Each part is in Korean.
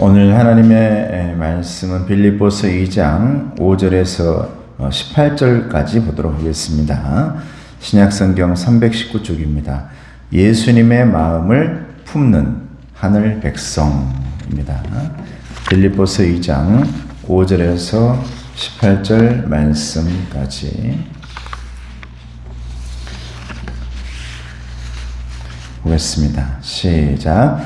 오늘 하나님의 말씀은 빌립보서 2장 5절에서 18절까지 보도록 하겠습니다. 신약성경 319쪽입니다. 예수님의 마음을 품는 하늘 백성입니다. 빌립보서 2장 5절에서 18절 말씀까지 보겠습니다. 시작.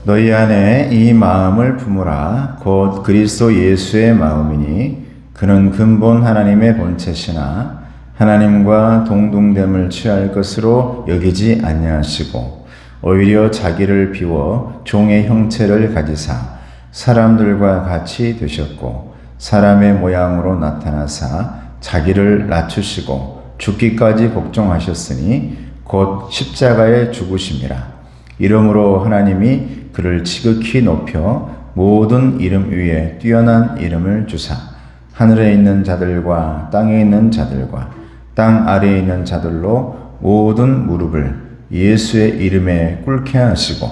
너희 안에 이 마음을 품으라. 곧 그리스도 예수의 마음이니 그는 근본 하나님의 본체시나 하나님과 동등됨을 취할 것으로 여기지 아니하시고 오히려 자기를 비워 종의 형체를 가지사 사람들과 같이 되셨고 사람의 모양으로 나타나사 자기를 낮추시고 죽기까지 복종하셨으니 곧 십자가에 죽으심이라. 이러므로 하나님이 그를 지극히 높여 모든 이름 위에 뛰어난 이름을 주사 하늘에 있는 자들과 땅에 있는 자들과 땅 아래에 있는 자들로 모든 무릎을 예수의 이름에 꿇게 하시고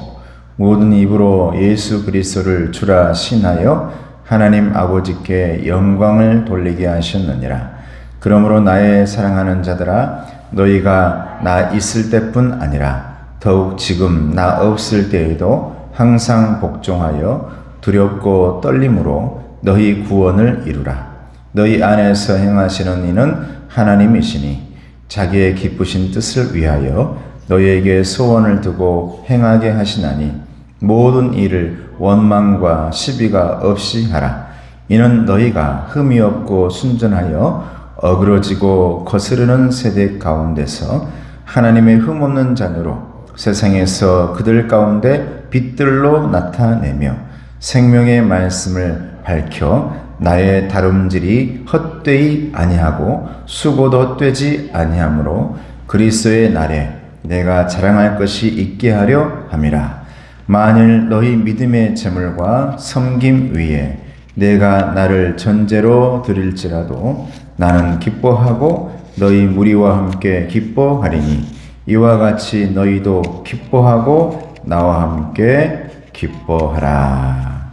모든 입으로 예수 그리스도를 주라 신하여 하나님 아버지께 영광을 돌리게 하셨느니라. 그러므로 나의 사랑하는 자들아, 너희가 나 있을 때뿐 아니라 더욱 지금 나 없을 때에도 항상 복종하여 두렵고 떨림으로 너희 구원을 이루라. 너희 안에서 행하시는 이는 하나님이시니 자기의 기쁘신 뜻을 위하여 너희에게 소원을 두고 행하게 하시나니 모든 일을 원망과 시비가 없이 하라. 이는 너희가 흠이 없고 순전하여 어그러지고 거스르는 세대 가운데서 하나님의 흠없는 자녀로 세상에서 그들 가운데 빛들로 나타내며 생명의 말씀을 밝혀 나의 다름질이 헛되이 아니하고 수고도 헛되지 아니하므로 그리스도의 날에 내가 자랑할 것이 있게 하려 함이라. 만일 너희 믿음의 재물과 섬김 위에 내가 나를 전제로 드릴지라도 나는 기뻐하고 너희 무리와 함께 기뻐하리니 이와 같이 너희도 기뻐하고 나와 함께 기뻐하라.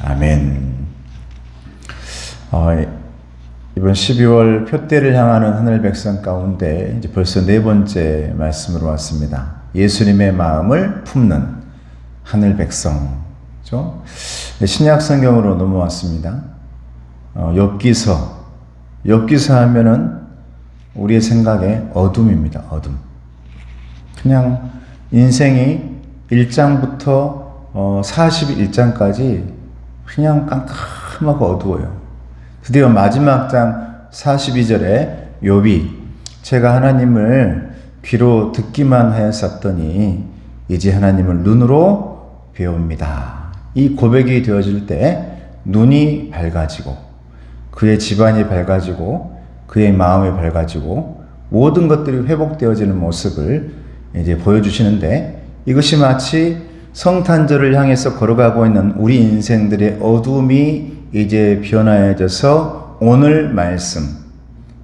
아멘. 이번 12월 표대를 향하는 하늘 백성 가운데 이제 벌써 네 번째 말씀으로 왔습니다. 예수님의 마음을 품는 하늘 백성죠. 신약 성경으로 넘어왔습니다. 욥기서 하면은 우리의 생각에 어둠입니다. 어둠. 그냥 인생이 1장부터 41장까지 그냥 깜깜하고 어두워요. 드디어 마지막 장 42절에 욥이 제가 하나님을 귀로 듣기만 하였었더니 이제 하나님을 눈으로 배웁니다. 이 고백이 되어질 때 눈이 밝아지고 그의 집안이 밝아지고 그의 마음이 밝아지고 모든 것들이 회복되어지는 모습을 이제 보여주시는데 이것이 마치 성탄절을 향해서 걸어가고 있는 우리 인생들의 어둠이 이제 변화해져서 오늘 말씀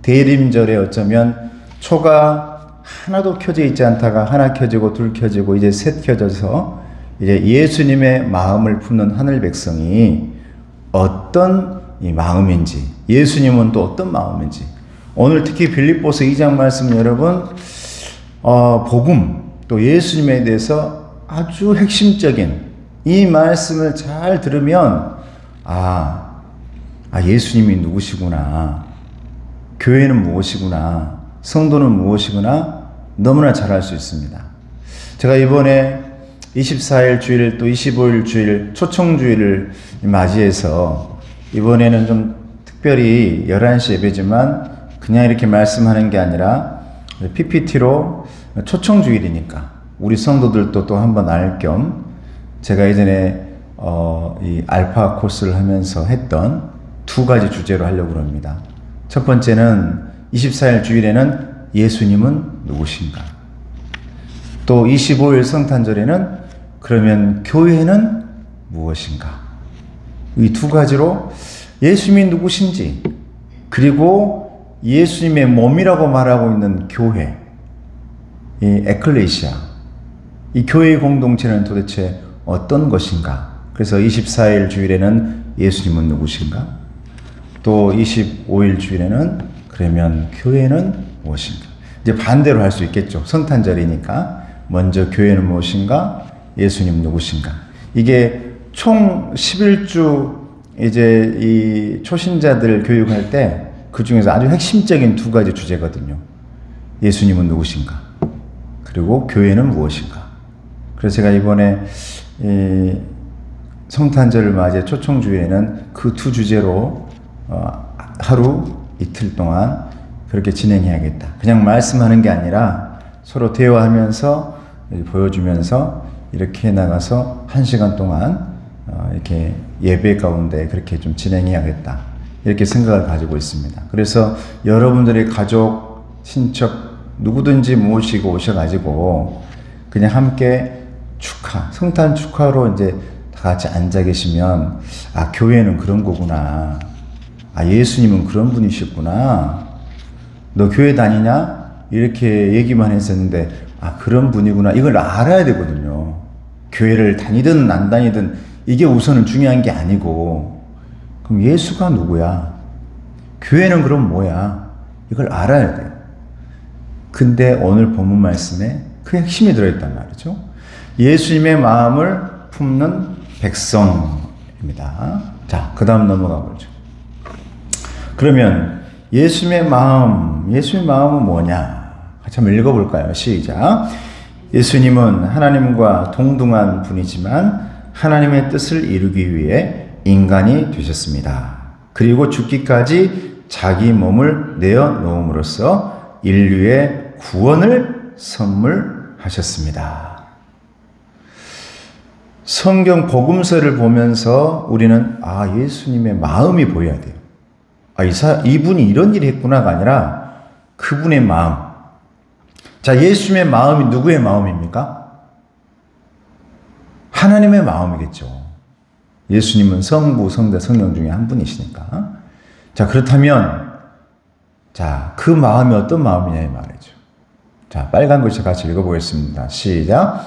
대림절에 어쩌면 초가 하나도 켜져 있지 않다가 하나 켜지고 둘 켜지고 이제 셋 켜져서 이제 예수님의 마음을 품는 하늘 백성이 어떤 이 마음인지 예수님은 또 어떤 마음인지 오늘 특히 빌립보서 2장 말씀 여러분 복음 또 예수님에 대해서 아주 핵심적인 이 말씀을 잘 들으면 예수님이 누구시구나, 교회는 무엇이구나, 성도는 무엇이구나 너무나 잘 알 수 있습니다. 제가 이번에 24일 주일 또 25일 주일 초청주일을 맞이해서 이번에는 좀 특별히 11시 예배지만 그냥 이렇게 말씀하는 게 아니라 PPT로 초청주일이니까 우리 성도들도 또 한번 알 겸 제가 예전에 이 알파 코스를 하면서 했던 두 가지 주제로 하려고 합니다. 첫 번째는 24일 주일에는 예수님은 누구신가? 또 25일 성탄절에는 그러면 교회는 무엇인가? 이 두 가지로 예수님이 누구신지 그리고 예수님의 몸이라고 말하고 있는 교회 이 에클레시아 이 교회의 공동체는 도대체 어떤 것인가? 그래서 24일 주일에는 예수님은 누구신가? 또 25일 주일에는 그러면 교회는 무엇인가? 이제 반대로 할 수 있겠죠. 성탄절이니까 먼저 교회는 무엇인가? 예수님 누구신가? 이게 총 11주 이제 이 초신자들 교육할 때 그 중에서 아주 핵심적인 두 가지 주제거든요. 예수님은 누구신가? 그리고 교회는 무엇인가? 그래서 제가 이번에 이 성탄절을 맞이해 초청주일에는 그 두 주제로 하루 이틀 동안 그렇게 진행해야겠다. 그냥 말씀하는 게 아니라 서로 대화하면서 보여주면서 이렇게 나가서 1시간 동안 이렇게 예배 가운데 그렇게 좀 진행해야겠다. 이렇게 생각을 가지고 있습니다. 그래서 여러분들의 가족, 친척 누구든지 모시고 오셔가지고 그냥 함께 성탄 축하로 이제 다 같이 앉아 계시면 아, 교회는 그런 거구나. 아, 예수님은 그런 분이셨구나. 너 교회 다니냐? 이렇게 얘기만 했었는데 아, 그런 분이구나. 이걸 알아야 되거든요. 교회를 다니든 안 다니든 이게 우선은 중요한 게 아니고 그럼 예수가 누구야? 교회는 그럼 뭐야? 이걸 알아야 돼요. 근데 오늘 본문 말씀에 그 핵심이 들어있단 말이죠. 예수님의 마음을 품는 백성입니다. 자, 그 다음 넘어가 보죠. 그러면 예수님의 마음은 뭐냐? 같이 한번 읽어볼까요? 시작. 예수님은 하나님과 동등한 분이지만 하나님의 뜻을 이루기 위해 인간이 되셨습니다. 그리고 죽기까지 자기 몸을 내어 놓음으로써 인류의 구원을 선물하셨습니다. 성경 복음서를 보면서 우리는 예수님의 마음이 보여야 돼요. 이분이 이런 일을 했구나가 아니라 그분의 마음. 자, 예수님의 마음이 누구의 마음입니까? 하나님의 마음이겠죠. 예수님은 성부, 성자, 성령 중에 한 분이시니까. 자, 그렇다면, 자, 그 마음이 어떤 마음이냐, 이 말이죠. 자, 빨간 글씨 같이 읽어보겠습니다. 시작.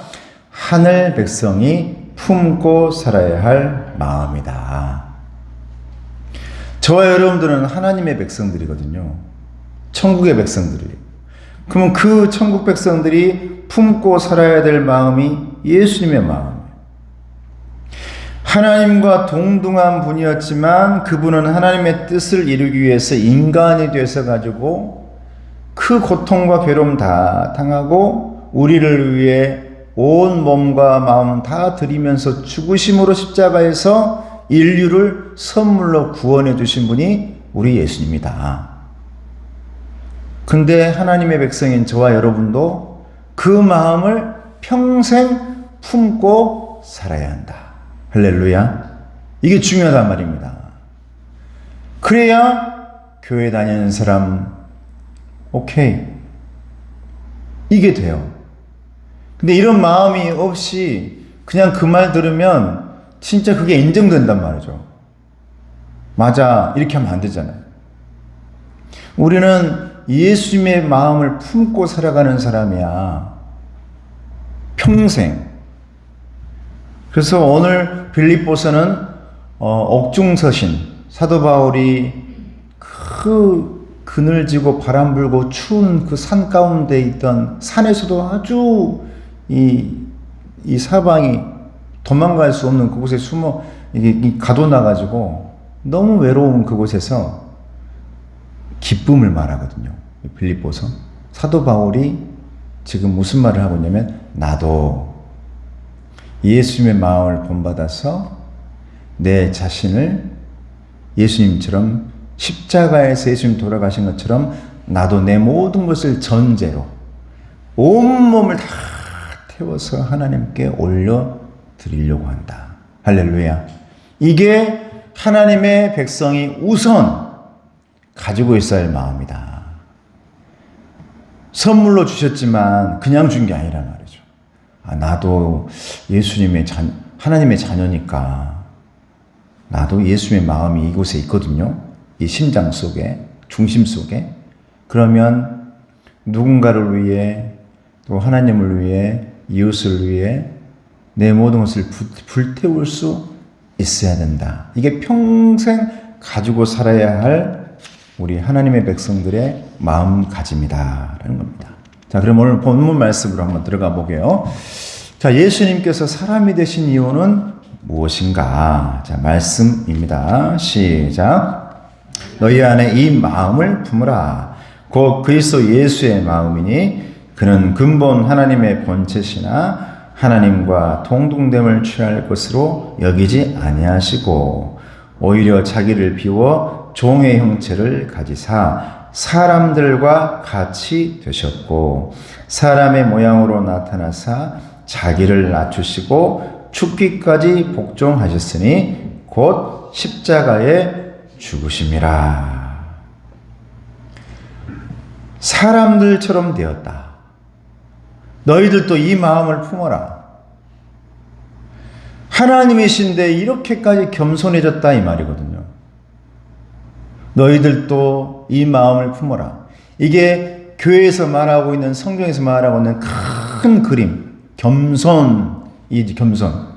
하늘 백성이 품고 살아야 할 마음이다. 저와 여러분들은 하나님의 백성들이거든요. 천국의 백성들이에요. 그러면 그 천국 백성들이 품고 살아야 될 마음이 예수님의 마음. 하나님과 동등한 분이었지만 그분은 하나님의 뜻을 이루기 위해서 인간이 되어서 가지고 그 고통과 괴로움 다 당하고 우리를 위해 온 몸과 마음 다 드리면서 죽으심으로 십자가에서 인류를 선물로 구원해 주신 분이 우리 예수님이다. 근데 하나님의 백성인 저와 여러분도 그 마음을 평생 품고 살아야 한다. 할렐루야. 이게 중요하단 말입니다. 그래야 교회 다니는 사람 오케이. 이게 돼요. 근데 이런 마음이 없이 그냥 그 말 들으면 진짜 그게 인정된단 말이죠. 맞아. 이렇게 하면 안 되잖아요. 우리는 예수님의 마음을 품고 살아가는 사람이야. 평생. 그래서 오늘 빌립보서는 옥중서신 사도 바울이 그 그늘지고 바람 불고 추운 그 산 가운데 있던 산에서도 아주 이 사방이 도망갈 수 없는 그곳에 숨어 가둬놔가지고 너무 외로운 그곳에서 기쁨을 말하거든요. 빌립보서 사도 바울이 지금 무슨 말을 하고 있냐면 나도 예수님의 마음을 본받아서 내 자신을 예수님처럼 십자가에서 예수님 돌아가신 것처럼 나도 내 모든 것을 전제로 온몸을 다 태워서 하나님께 올려드리려고 한다. 할렐루야. 이게 하나님의 백성이 우선 가지고 있어야 할 마음이다. 선물로 주셨지만 그냥 준 게 아니란 말이죠. 나도 예수님의 하나님의 자녀니까 나도 예수님의 마음이 이곳에 있거든요. 이 심장 속에, 중심 속에. 그러면 누군가를 위해 또 하나님을 위해 이웃을 위해 내 모든 것을 불태울 수 있어야 된다. 이게 평생 가지고 살아야 할 우리 하나님의 백성들의 마음가짐이다라는 겁니다. 자, 그럼 오늘 본문 말씀으로 한번 들어가 보게요. 자, 예수님께서 사람이 되신 이유는 무엇인가? 자, 말씀입니다. 시작. 너희 안에 이 마음을 품으라. 곧 그리스도 예수의 마음이니 그는 근본 하나님의 본체시나 하나님과 동등됨을 취할 것으로 여기지 아니하시고 오히려 자기를 비워 종의 형체를 가지사 사람들과 같이 되셨고 사람의 모양으로 나타나사 자기를 낮추시고 죽기까지 복종하셨으니 곧 십자가에 죽으심이라. 사람들처럼 되었다. 너희들도 이 마음을 품어라. 하나님이신데 이렇게까지 겸손해졌다 이 말이거든요. 너희들도 이 마음을 품어라. 이게 교회에서 말하고 있는, 성경에서 말하고 있는 큰 그림, 겸손이지, 겸손.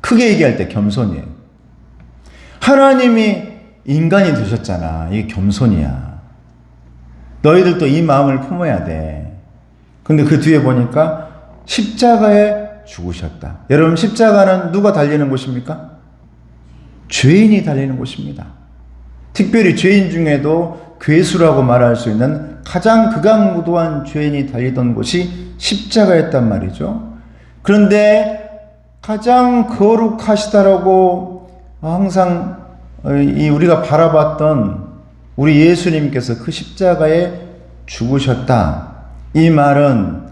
크게 얘기할 때 겸손이에요. 하나님이 인간이 되셨잖아. 이게 겸손이야. 너희들도 이 마음을 품어야 돼. 근데 그 뒤에 보니까 십자가에 죽으셨다. 여러분, 십자가는 누가 달리는 곳입니까? 죄인이 달리는 곳입니다. 특별히 죄인 중에도 괴수라고 말할 수 있는 가장 극악무도한 죄인이 달리던 곳이 십자가였단 말이죠. 그런데 가장 거룩하시다라고 항상 우리가 바라봤던 우리 예수님께서 그 십자가에 죽으셨다. 이 말은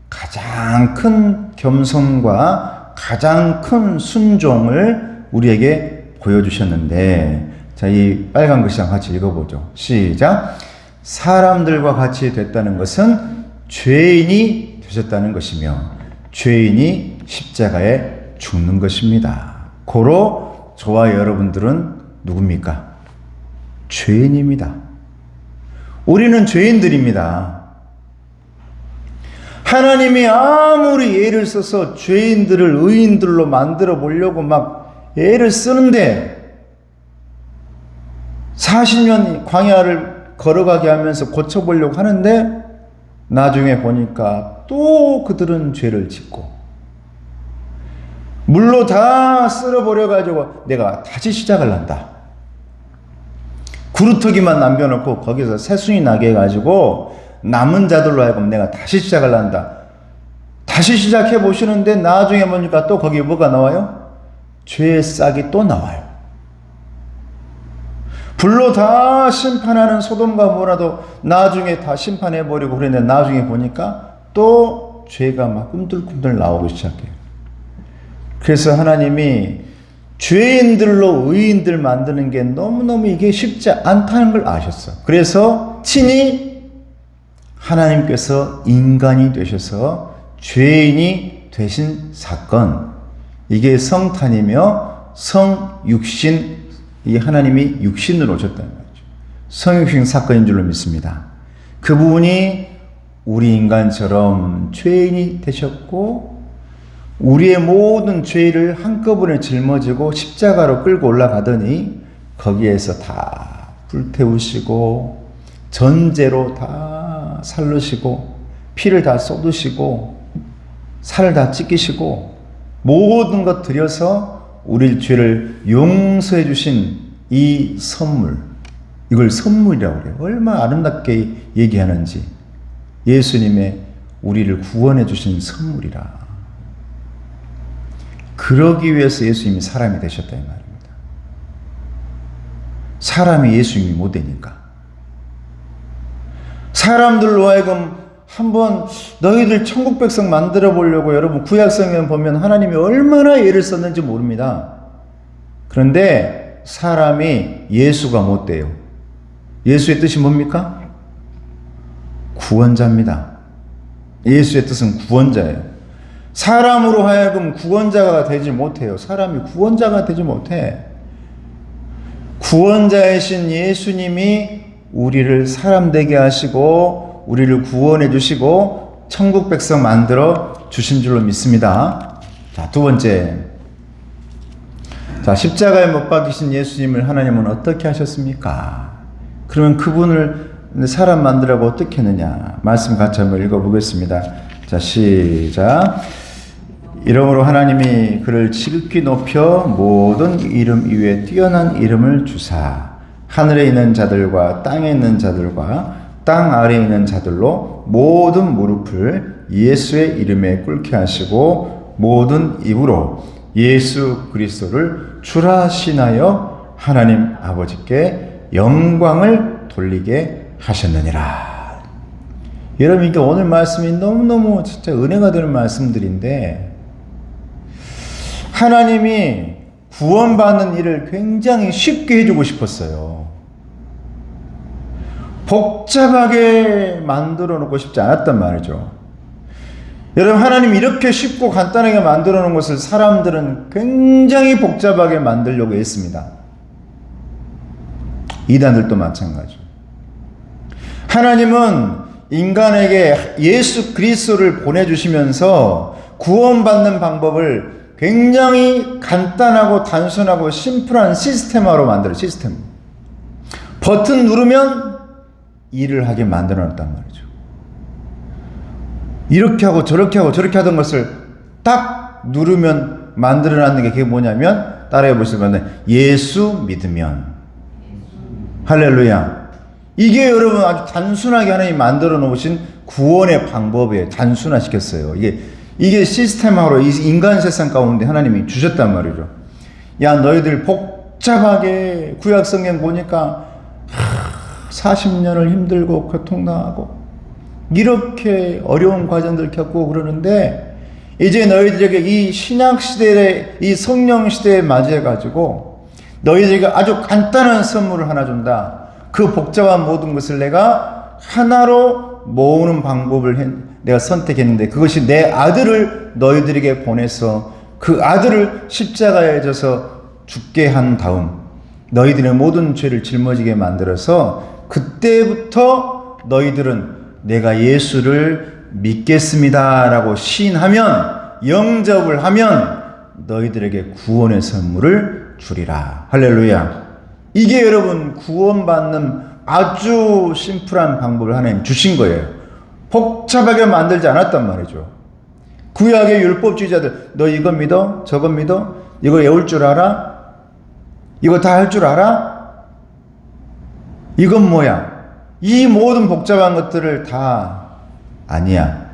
가장 큰 겸손과 가장 큰 순종을 우리에게 보여주셨는데, 자, 이 빨간 글씨랑 같이 읽어보죠. 시작. 사람들과 같이 됐다는 것은 죄인이 되셨다는 것이며 죄인이 십자가에 죽는 것입니다. 고로 저와 여러분들은 누굽니까? 죄인입니다. 우리는 죄인들입니다. 하나님이 아무리 애를 써서 죄인들을 의인들로 만들어 보려고 막 애를 쓰는데 40년 광야를 걸어가게 하면서 고쳐보려고 하는데 나중에 보니까 또 그들은 죄를 짓고 물로 다 쓸어버려가지고 내가 다시 시작을 한다. 구루터기만 남겨놓고 거기서 새순이 나게 해가지고 남은 자들로 하여금 내가 다시 시작을 한다. 다시 시작해 보시는데 나중에 보니까 또 거기에 뭐가 나와요? 죄의 싹이 또 나와요. 불로 다 심판하는 소돔과 고모라도 나중에 다 심판해버리고 그랬는데 나중에 보니까 또 죄가 막 꿈틀꿈틀 나오기 시작해요. 그래서 하나님이 죄인들로 의인들 만드는 게 너무너무 이게 쉽지 않다는 걸 아셨어. 그래서 친히 하나님께서 인간이 되셔서 죄인이 되신 사건, 이게 성탄이며 성육신, 이 하나님이 육신으로 오셨다는 거죠. 성육신 사건인 줄로 믿습니다. 그분이 우리 인간처럼 죄인이 되셨고 우리의 모든 죄를 한꺼번에 짊어지고 십자가로 끌고 올라가더니 거기에서 다 불태우시고 전제로 다 살르시고 피를 다 쏟으시고 살을 다 찢기시고 모든 것 들여서 우리 죄를 용서해 주신 이 선물, 이걸 선물이라고 그래요. 얼마나 아름답게 얘기하는지. 예수님의 우리를 구원해 주신 선물이라. 그러기 위해서 예수님이 사람이 되셨다 이 말입니다. 사람이 예수님이 못 되니까. 사람들로 하여금 한번 너희들 천국 백성 만들어 보려고 여러분 구약성경 보면 하나님이 얼마나 애를 썼는지 모릅니다. 그런데 사람이 예수가 못 돼요. 예수의 뜻이 뭡니까? 구원자입니다. 예수의 뜻은 구원자예요. 사람으로 하여금 구원자가 되지 못해요. 사람이 구원자가 되지 못해. 구원자이신 예수님이 우리를 사람 되게 하시고 우리를 구원해 주시고 천국 백성 만들어 주신 줄로 믿습니다. 자, 두 번째. 자, 십자가에 못 박히신 예수님을 하나님은 어떻게 하셨습니까? 그러면 그분을 사람 만들라고 어떻게 했느냐? 말씀 같이 한번 읽어보겠습니다. 자, 시작. 이러므로 하나님이 그를 지극히 높여 모든 이름 위에 뛰어난 이름을 주사 하늘에 있는 자들과 땅에 있는 자들과 땅 아래에 있는 자들로 모든 무릎을 예수의 이름에 꿇게 하시고 모든 입으로 예수 그리스도를 주라 신하여 하나님 아버지께 영광을 돌리게 하셨느니라. 여러분, 이게 오늘 말씀이 너무너무 진짜 은혜가 되는 말씀들인데, 하나님이 구원받는 일을 굉장히 쉽게 해주고 싶었어요. 복잡하게 만들어 놓고 싶지 않았단 말이죠. 여러분, 하나님 이렇게 쉽고 간단하게 만들어 놓은 것을 사람들은 굉장히 복잡하게 만들려고 했습니다. 이단들도 마찬가지죠. 하나님은 인간에게 예수 그리스도를 보내주시면서 구원받는 방법을 굉장히 간단하고 단순하고 심플한 시스템화로 만들어요. 시스템. 버튼 누르면 일을 하게 만들어놨단 말이죠. 이렇게 하고 저렇게 하던 것을 딱 누르면 만들어놨는 게 그게 뭐냐면, 따라해 보시면 예수 믿으면. 할렐루야. 이게 여러분 아주 단순하게 하나님 만들어 놓으신 구원의 방법이에요. 단순화시켰어요. 이게 시스템화로 이 인간 세상 가운데 하나님이 주셨단 말이죠. 야, 너희들 복잡하게 구약 성경 보니까 40년을 힘들고 고통당하고 이렇게 어려운 과정들 겪고 그러는데, 이제 너희들에게 이 신약 시대에, 이 성령 시대에 맞이해가지고 너희들에게 아주 간단한 선물을 하나 준다. 그 복잡한 모든 것을 내가 하나로 모으는 방법을 내가 선택했는데, 그것이 내 아들을 너희들에게 보내서 그 아들을 십자가에 져서 죽게 한 다음 너희들의 모든 죄를 짊어지게 만들어서, 그때부터 너희들은 내가 예수를 믿겠습니다라고 시인하면, 영접을 하면 너희들에게 구원의 선물을 주리라. 할렐루야. 이게 여러분 구원받는 아주 심플한 방법을 하나님 주신 거예요. 복잡하게 만들지 않았단 말이죠. 구약의 율법주의자들, 너 이거 믿어? 저거 믿어? 이거 외울 줄 알아? 이거 다 할 줄 알아? 이건 뭐야? 이 모든 복잡한 것들을 다 아니야.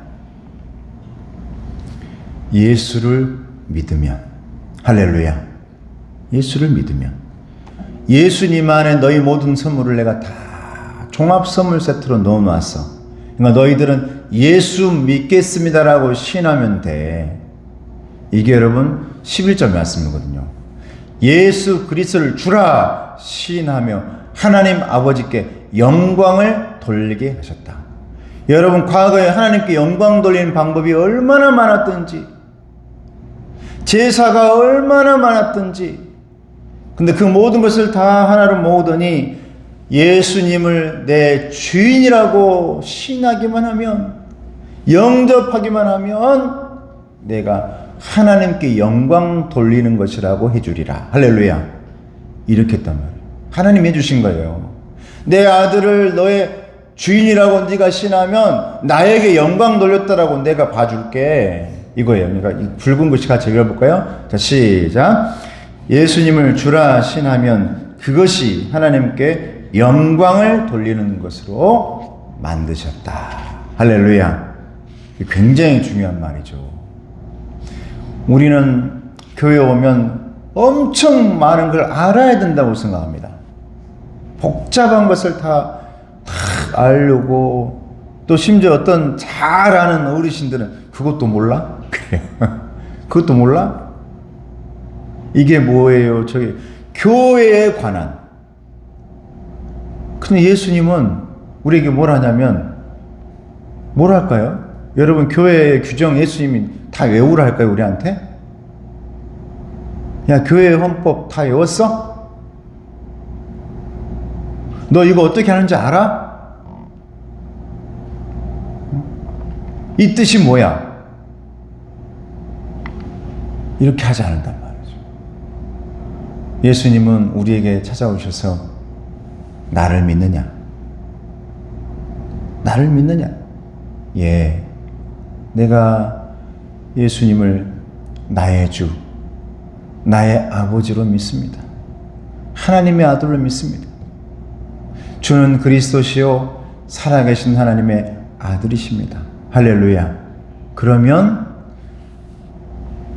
예수를 믿으면. 할렐루야. 예수를 믿으면. 예수님 안에 너희 모든 선물을 내가 다 종합 선물 세트로 넣어놨어. 그러니까 너희들은 예수 믿겠습니다라고 시인하면 돼. 이게 여러분 11절 말씀이거든요. 예수 그리스도를 주라 시인하며 하나님 아버지께 영광을 돌리게 하셨다. 여러분, 과거에 하나님께 영광 돌리는 방법이 얼마나 많았던지, 제사가 얼마나 많았던지, 근데 그 모든 것을 다 하나로 모으더니 예수님을 내 주인이라고 신하기만 하면, 영접하기만 하면 내가 하나님께 영광 돌리는 것이라고 해주리라. 할렐루야. 이렇게 했단 말이에요. 하나님이 해주신 거예요. 내 아들을 너의 주인이라고 네가 신하면 나에게 영광 돌렸다라고 내가 봐줄게. 이거예요. 그러니까 이 붉은 글씨 같이 읽어볼까요? 자, 시작. 예수님을 주라 신하면 그것이 하나님께 영광을 돌리는 것으로 만드셨다. 할렐루야. 굉장히 중요한 말이죠. 우리는 교회 오면 엄청 많은 걸 알아야 된다고 생각합니다. 복잡한 것을 다 알려고, 또 심지어 어떤 잘 아는 어르신들은 그것도 몰라? 그래요. 그것도 몰라? 이게 뭐예요? 저기 교회에 관한. 근데 예수님은 우리에게 뭘 하냐면, 뭘 할까요? 여러분, 교회의 규정 예수님이 다 외우라 할까요, 우리한테? 야, 교회 헌법 다 외웠어? 너 이거 어떻게 하는지 알아? 이 뜻이 뭐야? 이렇게 하지 않는단 말이죠. 예수님은 우리에게 찾아오셔서 나를 믿느냐? 나를 믿느냐? 예, 내가 예수님을 나의 주, 나의 아버지로 믿습니다. 하나님의 아들로 믿습니다. 주는 그리스도시요 살아계신 하나님의 아들이십니다. 할렐루야. 그러면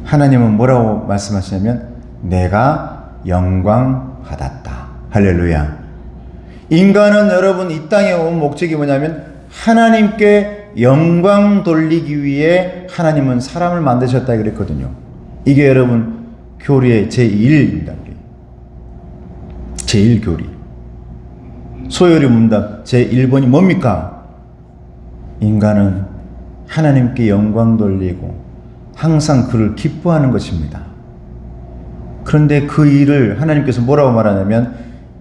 하나님은 뭐라고 말씀하시냐면 내가 영광 받았다. 할렐루야. 인간은 여러분 이 땅에 온 목적이 뭐냐면 하나님께 영광 돌리기 위해 하나님은 사람을 만드셨다 그랬거든요. 이게 여러분 교리의 제1입니다. 제1교리. 소요리 문답 제1번이 뭡니까? 인간은 하나님께 영광 돌리고 항상 그를 기뻐하는 것입니다. 그런데 그 일을 하나님께서 뭐라고 말하냐면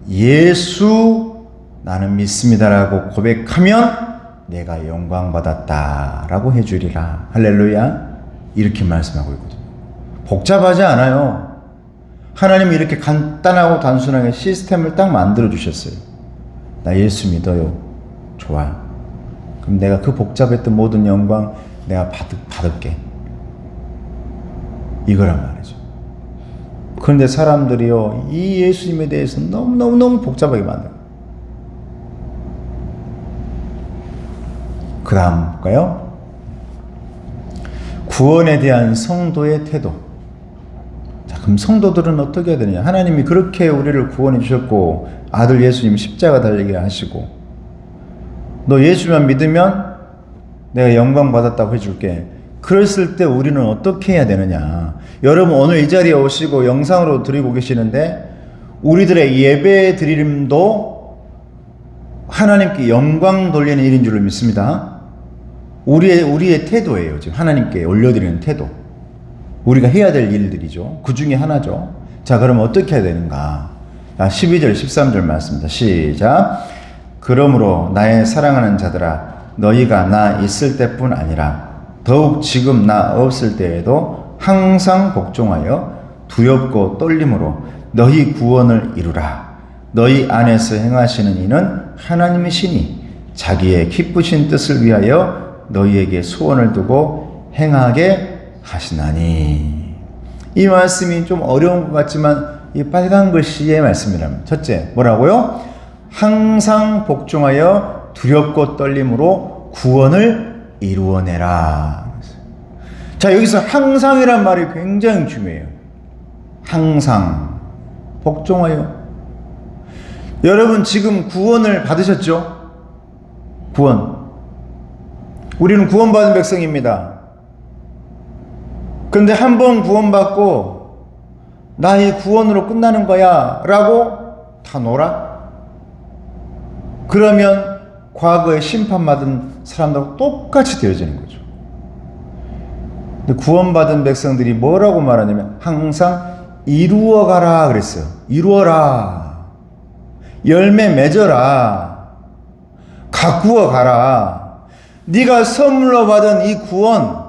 예수 나는 믿습니다라고 고백하면 내가 영광 받았다라고 해주리라. 할렐루야. 이렇게 말씀하고 있거든요. 복잡하지 않아요. 하나님이 이렇게 간단하고 단순하게 시스템을 딱 만들어 주셨어요. 나 예수 믿어요. 좋아. 그럼 내가 그 복잡했던 모든 영광 내가 받을게. 이거란 말이죠. 그런데 사람들이요, 이 예수님에 대해서 너무 복잡하게 만들어요. 그 다음 볼까요? 구원에 대한 성도의 태도. 자, 그럼 성도들은 어떻게 해야 되느냐? 하나님이 그렇게 우리를 구원해 주셨고 아들 예수님 십자가 달리게 하시고 너 예수만 믿으면 내가 영광 받았다고 해줄게. 그랬을 때 우리는 어떻게 해야 되느냐? 여러분 오늘 이 자리에 오시고 영상으로 드리고 계시는데 우리들의 예배 드림도 하나님께 영광 돌리는 일인 줄로 믿습니다. 우리의 태도예요. 지금 하나님께 올려드리는 태도. 우리가 해야 될 일들이죠. 그 중에 하나죠. 자, 그럼 어떻게 해야 되는가? 12절, 13절 말씀입니다. 시작. 그러므로 나의 사랑하는 자들아, 너희가 나 있을 때뿐 아니라 더욱 지금 나 없을 때에도 항상 복종하여 두렵고 떨림으로 너희 구원을 이루라. 너희 안에서 행하시는 이는 하나님이시니 자기의 기쁘신 뜻을 위하여 너희에게 소원을 두고 행하게 하시나니. 이 말씀이 좀 어려운 것 같지만 이 빨간 글씨의 말씀이랍니다. 첫째, 뭐라고요? 항상 복종하여 두렵고 떨림으로 구원을 이루어내라. 자, 여기서 항상이란 말이 굉장히 중요해요. 항상 복종하여. 여러분 지금 구원을 받으셨죠? 구원. 우리는 구원받은 백성입니다. 그런데 한 번 구원받고 나 이 구원으로 끝나는 거야 라고 다 놀아? 그러면 과거에 심판받은 사람들하고 똑같이 되어지는 거죠. 근데 구원받은 백성들이 뭐라고 말하냐면 항상 이루어가라 그랬어요. 이루어라. 열매 맺어라. 가꾸어 가라. 네가 선물로 받은 이 구원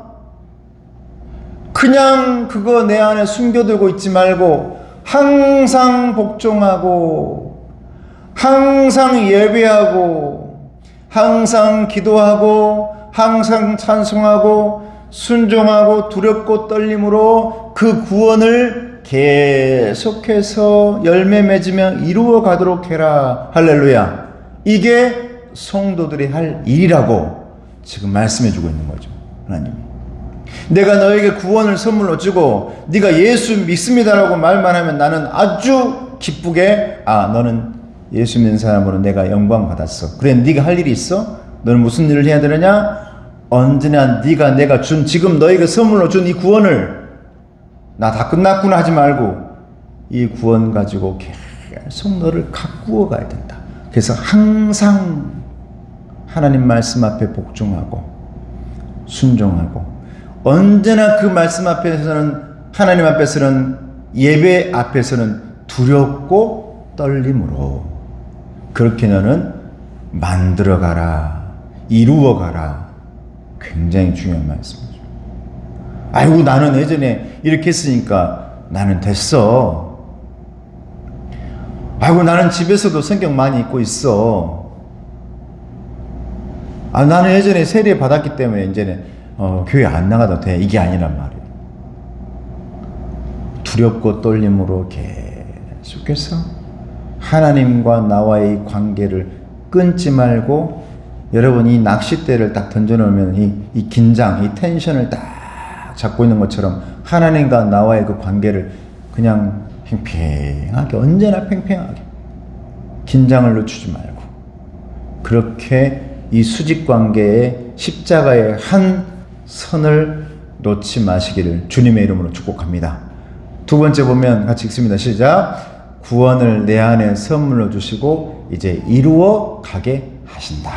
그냥 그거 내 안에 숨겨두고 있지 말고 항상 복종하고 항상 예배하고 항상 기도하고 항상 찬송하고 순종하고 두렵고 떨림으로 그 구원을 계속해서 열매 맺으며 이루어 가도록 해라. 할렐루야. 이게 성도들이 할 일이라고 지금 말씀해 주고 있는 거죠. 하나님이. 내가 너에게 구원을 선물로 주고 네가 예수 믿습니다라고 말만 하면 나는 아주 기쁘게 너는 예수 믿는 사람으로 내가 영광 받았어. 그래, 네가 할 일이 있어? 너는 무슨 일을 해야 되느냐? 언제나 네가 내가 준 지금 너에게 선물로 준 이 구원을 나 다 끝났구나 하지 말고 이 구원 가지고 계속 너를 가꾸어 가야 된다. 그래서 항상 하나님 말씀 앞에 복종하고 순종하고 언제나 그 말씀 앞에서는 하나님 앞에서는 예배 앞에서는 두렵고 떨림으로 그렇게 너는 만들어가라. 이루어가라. 굉장히 중요한 말씀이죠. 아이고 나는 예전에 이렇게 했으니까 나는 됐어. 아이고, 나는 집에서도 성경 많이 읽고 있어. 아, 나는 예전에 세례 받았기 때문에 이제는 교회 안 나가도 돼. 이게 아니란 말이에요. 두렵고 떨림으로 계속해서 하나님과 나와의 관계를 끊지 말고, 여러분 이 낚싯대를 딱 던져놓으면 이 긴장, 이 텐션을 딱 잡고 있는 것처럼 하나님과 나와의 그 관계를 그냥 팽팽하게, 언제나 팽팽하게 긴장을 늦추지 말고, 그렇게 이 수직관계의 십자가의 한 선을 놓지 마시기를 주님의 이름으로 축복합니다. 두 번째 보면 같이 읽습니다. 시작. 구원을 내 안에 선물로 주시고 이제 이루어 가게 하신다.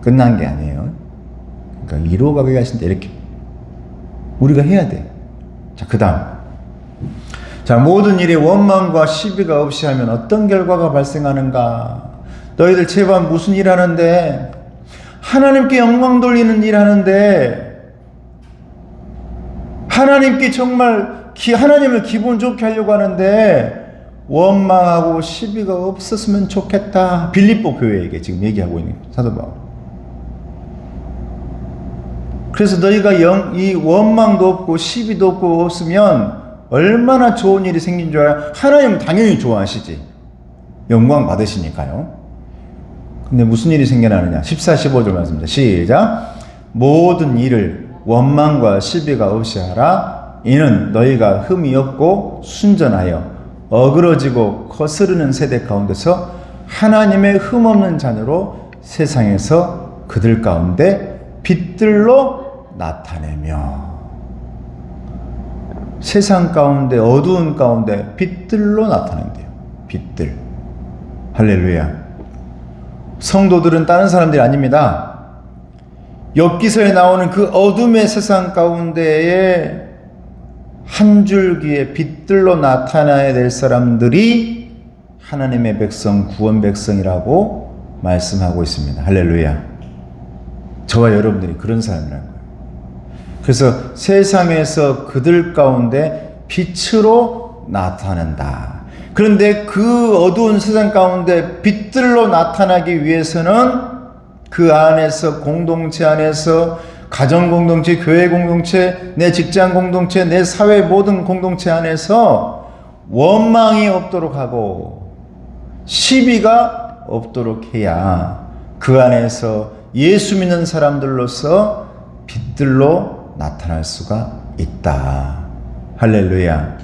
끝난 게 아니에요. 그러니까 이루어 가게 하신다. 이렇게 우리가 해야 돼. 자, 그 다음. 자, 모든 일에 원망과 시비가 없이 하면 어떤 결과가 발생하는가? 너희들 제발 무슨 일 하는데? 하나님께 영광 돌리는 일 하는데, 하나님께 정말 하나님을 기분 좋게 하려고 하는데 원망하고 시비가 없었으면 좋겠다. 빌립보 교회에게 지금 얘기하고 있는 사도 바울. 그래서 너희가 이 원망도 없고 시비도 없고 없으면 얼마나 좋은 일이 생긴 줄 알아요? 하나님은 당연히 좋아하시지. 영광 받으시니까요. 근데 무슨 일이 생겨나느냐? 14, 15절 말씀입니다. 시작. 모든 일을 원망과 시비가 없이 하라. 이는 너희가 흠이 없고 순전하여 어그러지고 거스르는 세대 가운데서 하나님의 흠 없는 자녀로 세상에서 그들 가운데 빛들로 나타내며, 세상 가운데 어두운 가운데 빛들로 나타낸대요. 빛들. 할렐루야. 성도들은 다른 사람들이 아닙니다. 엽기서에 나오는 그 어둠의 세상 가운데에 한 줄기의 빛들로 나타나야 될 사람들이 하나님의 백성, 구원 백성이라고 말씀하고 있습니다. 할렐루야. 저와 여러분들이 그런 사람이라는 거예요. 그래서 세상에서 그들 가운데 빛으로 나타난다. 그런데 그 어두운 세상 가운데 빛들로 나타나기 위해서는 그 안에서, 공동체 안에서, 가정 공동체, 교회 공동체, 내 직장 공동체, 내 사회 모든 공동체 안에서 원망이 없도록 하고 시비가 없도록 해야 그 안에서 예수 믿는 사람들로서 빛들로 나타날 수가 있다. 할렐루야.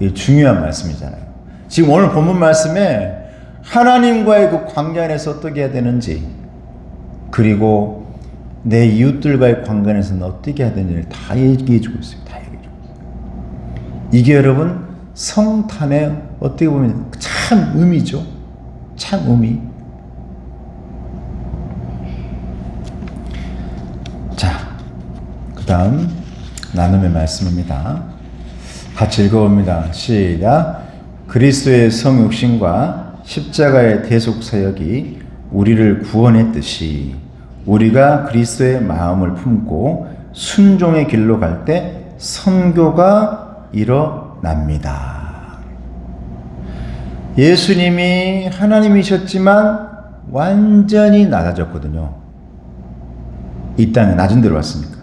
이 중요한 말씀이잖아요. 지금 오늘 본문 말씀에 하나님과의 그 관계 안에서 어떻게 해야 되는지, 그리고 내 이웃들과의 관계 안에서는 어떻게 해야 되는지를 다 얘기해 주고 있어요. 다 얘기해 주고 있어요. 이게 여러분 성탄의 어떻게 보면 참 의미죠. 참 의미. 자, 그 다음 나눔의 말씀입니다. 같이 읽어봅니다. 시작. 그리스도의 성육신과 십자가의 대속사역이 우리를 구원했듯이 우리가 그리스도의 마음을 품고 순종의 길로 갈 때 선교가 일어납니다. 예수님이 하나님이셨지만 완전히 낮아졌거든요. 이 땅에 낮은 데로 왔으니까.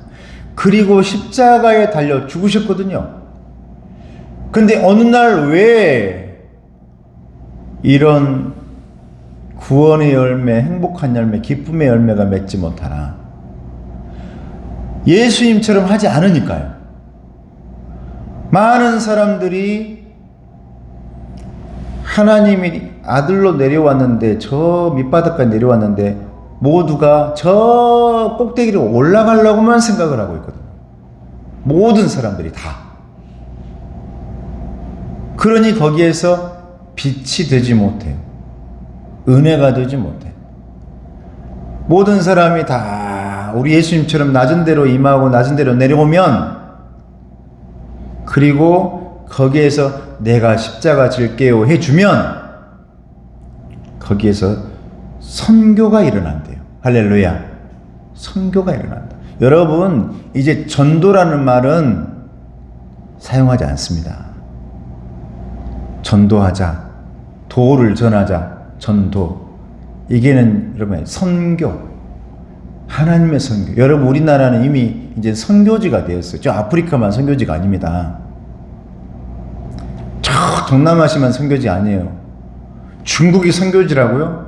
그리고 십자가에 달려 죽으셨거든요. 근데 어느 날 왜 이런 구원의 열매, 행복한 열매, 기쁨의 열매가 맺지 못하나? 예수님처럼 하지 않으니까요. 많은 사람들이 하나님이 아들로 내려왔는데, 저 밑바닥까지 내려왔는데 모두가 저 꼭대기로 올라가려고만 생각을 하고 있거든요. 모든 사람들이 다. 그러니 거기에서 빛이 되지 못해요. 은혜가 되지 못해. 모든 사람이 다 우리 예수님처럼 낮은 데로 임하고 낮은 데로 내려오면, 그리고 거기에서 내가 십자가 질게요 해주면 거기에서 선교가 일어난대요. 할렐루야. 선교가 일어난다. 여러분, 이제 전도라는 말은 사용하지 않습니다. 전도하자, 도를 전하자. 전도. 이게는 여러분 선교. 하나님의 선교. 여러분 우리나라는 이미 이제 선교지가 되었어요. 저 아프리카만 선교지가 아닙니다. 저 동남아시아만 선교지 아니에요. 중국이 선교지라고요?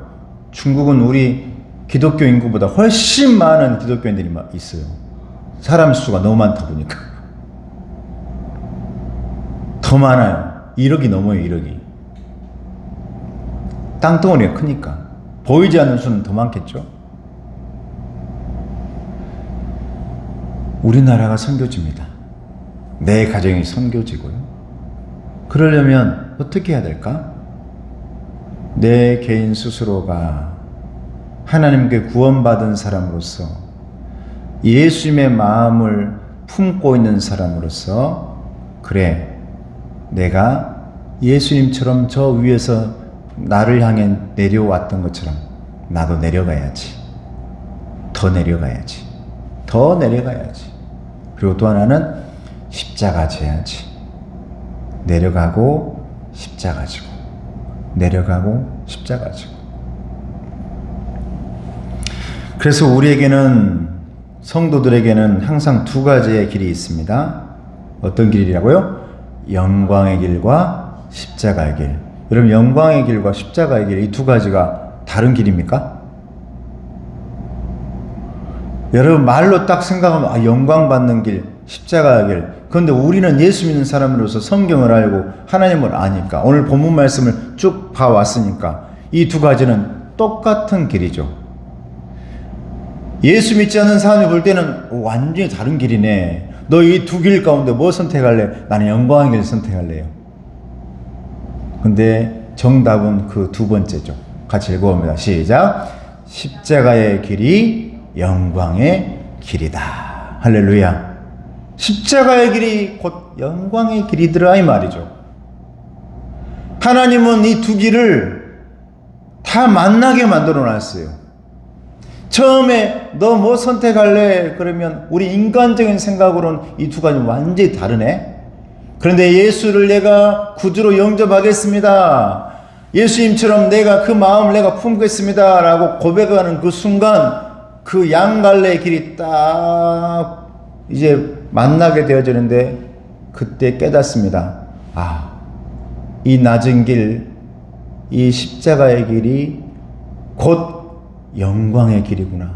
중국은 우리 기독교 인구보다 훨씬 많은 기독교인들이 있어요. 사람 수가 너무 많다 보니까. 더 많아요. 1억이 넘어요. 1억이. 땅덩어리가 크니까. 보이지 않는 수는 더 많겠죠. 우리나라가 선교지입니다. 내 가정이 선교지고요. 그러려면 어떻게 해야 될까? 내 개인 스스로가 하나님께 구원받은 사람으로서 예수님의 마음을 품고 있는 사람으로서 그래, 내가 예수님처럼 저 위에서 나를 향해 내려왔던 것처럼 나도 내려가야지. 더 내려가야지. 더 내려가야지. 그리고 또 하나는 십자가 져야지. 내려가고 십자가 지고 내려가고 십자가 지고. 그래서 우리에게는, 성도들에게는 항상 두 가지의 길이 있습니다. 어떤 길이라고요? 영광의 길과 십자가의 길. 여러분 영광의 길과 십자가의 길, 이 두 가지가 다른 길입니까? 여러분 말로 딱 생각하면 영광 받는 길, 십자가의 길. 그런데 우리는 예수 믿는 사람으로서 성경을 알고 하나님을 아니까, 오늘 본문 말씀을 쭉 봐왔으니까 이 두 가지는 똑같은 길이죠. 예수 믿지 않는 사람이 볼 때는 완전히 다른 길이네. 너 이 두 길 가운데 뭐 선택할래? 나는 영광의 길 선택할래요. 근데 정답은 그 두 번째죠. 같이 읽어봅니다. 시작. 십자가의 길이 영광의 길이다. 할렐루야. 십자가의 길이 곧 영광의 길이더라 이 말이죠. 하나님은 이 두 길을 다 만나게 만들어 놨어요. 처음에 너 뭐 선택할래? 그러면 우리 인간적인 생각으로는 이 두 가지 완전히 다르네. 그런데 예수를 내가 구주로 영접하겠습니다. 예수님처럼 내가 그 마음을 내가 품겠습니다. 라고 고백하는 그 순간 그 양갈래의 길이 딱 이제 만나게 되어지는데 그때 깨닫습니다. 이 낮은 길, 이 십자가의 길이 곧 영광의 길이구나.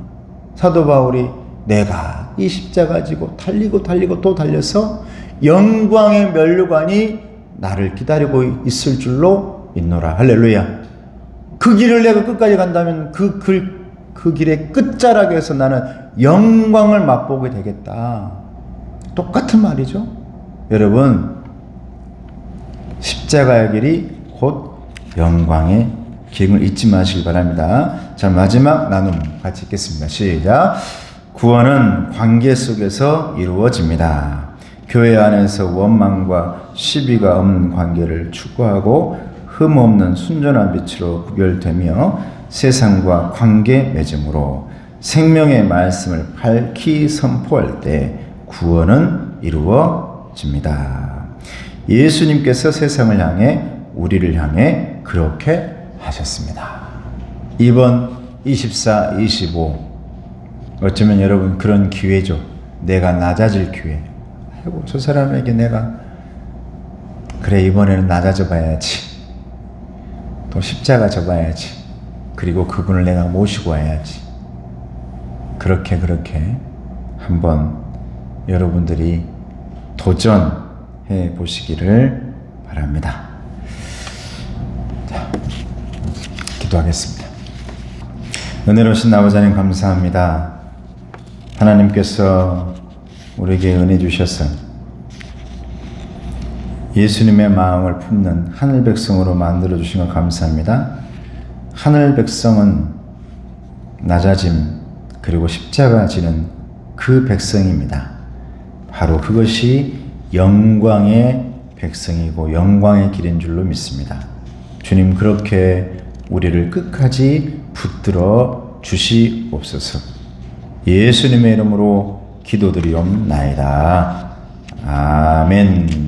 사도 바울이 내가 이 십자가 지고 달리고 또 달려서 영광의 면류관이 나를 기다리고 있을 줄로 믿노라. 할렐루야. 그 길을 내가 끝까지 간다면 그 길의 끝자락에서 나는 영광을 맛보게 되겠다. 똑같은 말이죠. 여러분, 십자가의 길이 곧 영광의 길을 잊지 마시기 바랍니다. 자, 마지막 나눔 같이 읽겠습니다. 시작. 구원은 관계 속에서 이루어집니다. 교회 안에서 원망과 시비가 없는 관계를 추구하고 흠없는 순전한 빛으로 구별되며 세상과 관계 맺음으로 생명의 말씀을 밝히 선포할 때 구원은 이루어집니다. 예수님께서 세상을 향해 우리를 향해 그렇게 하셨습니다. 이번 24, 25 어쩌면 여러분 그런 기회죠. 내가 낮아질 기회. 아이고 저 사람에게 내가 그래 이번에는 낮아져 봐야지. 또 십자가 져봐야지. 그리고 그분을 내가 모시고 와야지. 그렇게 한번 여러분들이 도전해 보시기를 바랍니다. 자, 기도하겠습니다. 은혜로우신 아버지 하나님 감사합니다. 하나님께서 우리에게 은혜 주셔서 예수님의 마음을 품는 하늘 백성으로 만들어 주신 것 감사합니다. 하늘 백성은 낮아짐 그리고 십자가 지는 그 백성입니다. 바로 그것이 영광의 백성이고 영광의 길인 줄로 믿습니다. 주님 그렇게 우리를 끝까지 붙들어 주시옵소서. 예수님의 이름으로 기도드리옵나이다. 아멘.